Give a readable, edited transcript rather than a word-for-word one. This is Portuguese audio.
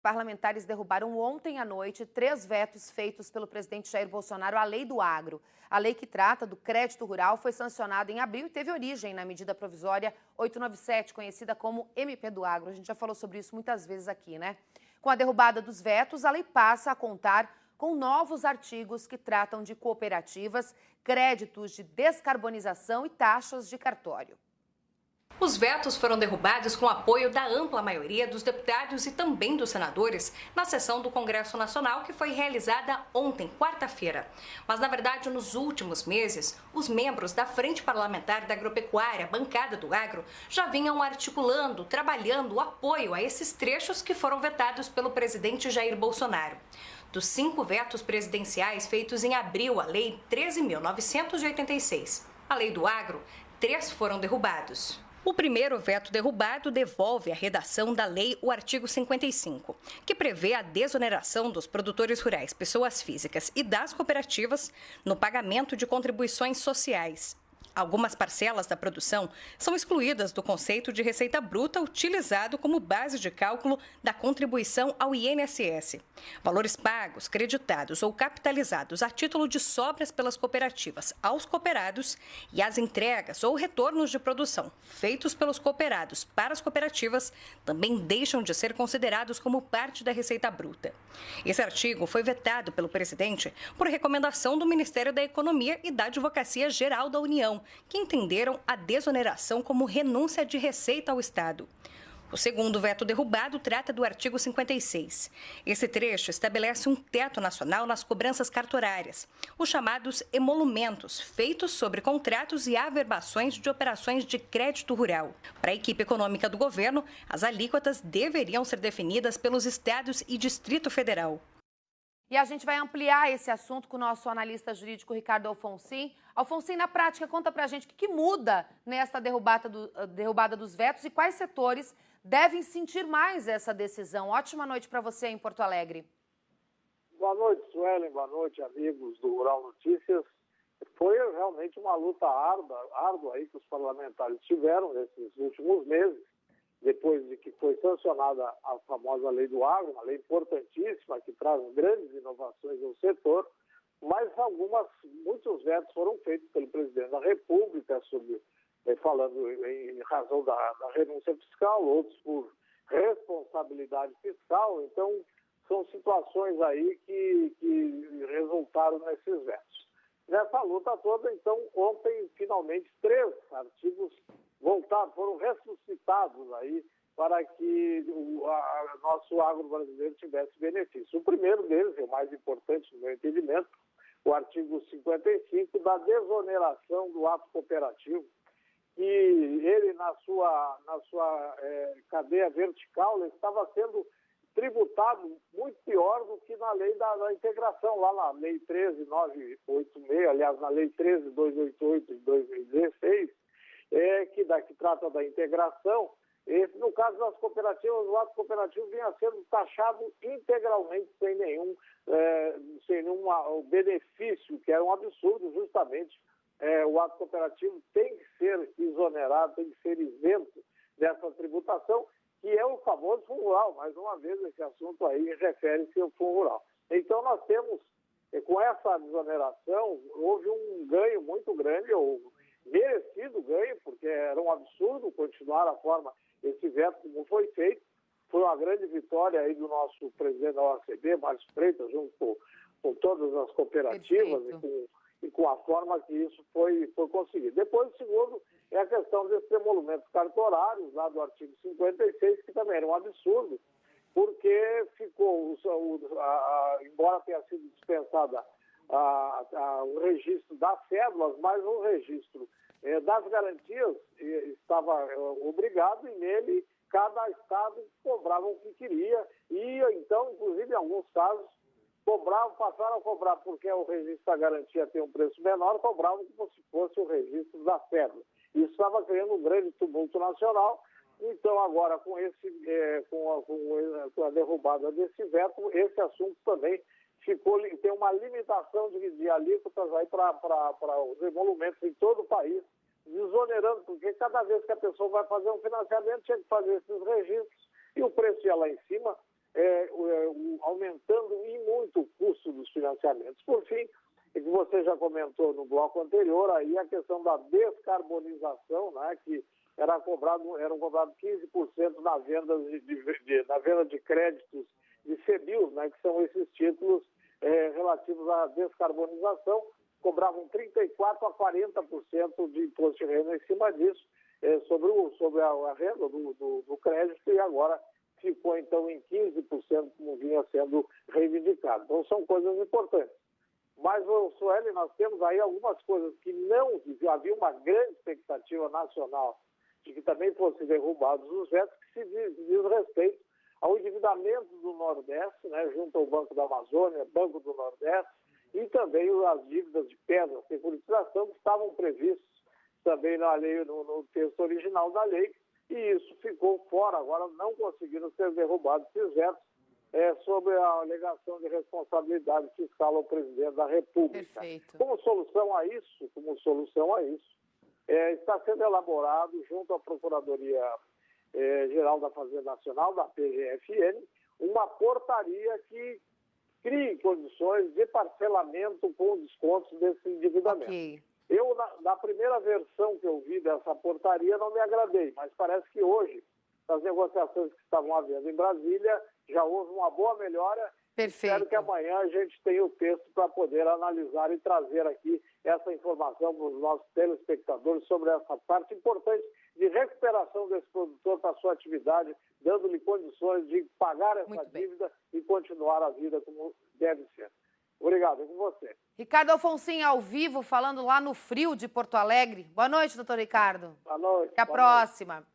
Parlamentares derrubaram ontem à noite 3 vetos feitos pelo presidente Jair Bolsonaro à Lei do Agro. A lei que trata do crédito rural foi sancionada em abril e teve origem na medida provisória 897, conhecida como MP do Agro. A gente já falou sobre isso muitas vezes aqui, né? Com a derrubada dos vetos, a lei passa a contar com novos artigos que tratam de cooperativas, créditos de descarbonização e taxas de cartório. Os vetos foram derrubados com o apoio da ampla maioria dos deputados e também dos senadores na sessão do Congresso Nacional que foi realizada ontem, quarta-feira. Mas, na verdade, nos últimos meses, os membros da Frente Parlamentar da Agropecuária, bancada do agro, já vinham articulando, trabalhando o apoio a esses trechos que foram vetados pelo presidente Jair Bolsonaro. Dos 5 vetos presidenciais feitos em abril à Lei 13.986, a Lei do Agro, 3 foram derrubados. O primeiro veto derrubado devolve à redação da lei o artigo 55, que prevê a desoneração dos produtores rurais, pessoas físicas e das cooperativas no pagamento de contribuições sociais. Algumas parcelas da produção são excluídas do conceito de receita bruta utilizado como base de cálculo da contribuição ao INSS. Valores pagos, creditados ou capitalizados a título de sobras pelas cooperativas aos cooperados e as entregas ou retornos de produção feitos pelos cooperados para as cooperativas também deixam de ser considerados como parte da receita bruta. Esse artigo foi vetado pelo presidente por recomendação do Ministério da Economia e da Advocacia Geral da União, que entenderam a desoneração como renúncia de receita ao Estado. O segundo veto derrubado trata do artigo 56. Esse trecho estabelece um teto nacional nas cobranças cartorárias, os chamados emolumentos, feitos sobre contratos e averbações de operações de crédito rural. Para a equipe econômica do governo, as alíquotas deveriam ser definidas pelos estados e Distrito Federal. E a gente vai ampliar esse assunto com o nosso analista jurídico Ricardo Alfonsin. Alfonsin, na prática, conta pra gente o que muda nessa derrubada dos vetos e quais setores devem sentir mais essa decisão. Ótima noite para você em Porto Alegre. Boa noite, Suelen. Boa noite, amigos do Rural Notícias. Foi realmente uma luta árdua aí que os parlamentares tiveram nesses últimos meses, depois de que foi sancionada a famosa Lei do Agro, uma lei importantíssima que traz grandes inovações no setor, mas muitos vetos foram feitos pelo presidente da República, falando em razão da renúncia fiscal, outros por responsabilidade fiscal. Então, são situações aí que resultaram nesses vetos. Nessa luta toda, então, ontem, finalmente, 3 artigos foram ressuscitados aí para que o nosso agro brasileiro tivesse benefício. O primeiro deles, o mais importante no meu entendimento, o artigo 55 da desoneração do ato cooperativo, que ele, na sua cadeia vertical, ele estava sendo tributado muito pior do que na lei da integração, lá na lei 13.986, aliás, na lei 13.288 de 2016, que trata da integração. No caso das cooperativas, o ato cooperativo vinha sendo taxado integralmente sem nenhum benefício, que era um absurdo, justamente. O ato cooperativo tem que ser exonerado, tem que ser isento dessa tributação, que é o famoso Fundo Rural. Mais uma vez, esse assunto aí refere-se ao Fundo Rural. Então, nós temos, com essa desoneração, houve um ganho muito grande, ou merecido ganho, porque era um absurdo continuar a forma, esse veto como foi feito. Foi uma grande vitória aí do nosso presidente da OACB, Márcio Freitas, junto com todas as cooperativas e com a forma que isso foi conseguido. Depois, o segundo é a questão desses emolumentos cartorários, lá do artigo 56, que também era um absurdo, porque ficou, embora tenha sido dispensada o registro das cédulas, mas o registro das garantias estava obrigado, e nele cada estado cobrava o que queria, e então, inclusive, em alguns casos, passaram a cobrar, porque o registro da garantia tem um preço menor, cobravam como se fosse o registro da cédula. Isso estava criando um grande tumulto nacional. Então, agora, com a derrubada desse veto, esse assunto também tem uma limitação de alíquotas aí para os emolumentos em todo o país, desonerando, porque cada vez que a pessoa vai fazer um financiamento, tinha que fazer esses registros, e o preço ia lá em cima. aumentando em muito o custo dos financiamentos. Por fim, e que você já comentou no bloco anterior, aí a questão da descarbonização, né, que eram cobrados 15% na venda na venda de créditos de CBIOS, né, que são esses títulos relativos à descarbonização, cobravam 34% a 40% de imposto de renda em cima disso, sobre a renda do crédito, e agora ficou então em 15%, como vinha sendo reivindicado. Então são coisas importantes. Mas, Sueli, nós temos aí algumas coisas que não havia uma grande expectativa nacional de que também fossem derrubados os vetos, que se diz respeito ao endividamento do Nordeste, né, junto ao Banco da Amazônia, Banco do Nordeste, e também as dívidas de pedra, securitização, que estavam previstos também na lei, no texto original da lei, e isso ficou fora. Agora não conseguiram ser derrubados esses vetos, sobre a alegação de responsabilidade fiscal ao presidente da República. Perfeito. Como solução a isso, está sendo elaborado, junto à Procuradoria Geral da Fazenda Nacional, da PGFN, uma portaria que crie condições de parcelamento com descontos desse endividamento. Okay. Eu, na primeira versão que eu vi dessa portaria, não me agradei, mas parece que hoje, nas negociações que estavam havendo em Brasília, já houve uma boa melhora. Perfeito. Espero que amanhã a gente tenha o texto para poder analisar e trazer aqui essa informação para os nossos telespectadores sobre essa parte importante de recuperação desse produtor para a sua atividade, dando-lhe condições de pagar essa dívida e continuar a vida como deve ser. Obrigado, é com você. Ricardo Alfonsin, ao vivo, falando lá no frio de Porto Alegre. Boa noite, doutor Ricardo. Boa noite. Até a próxima.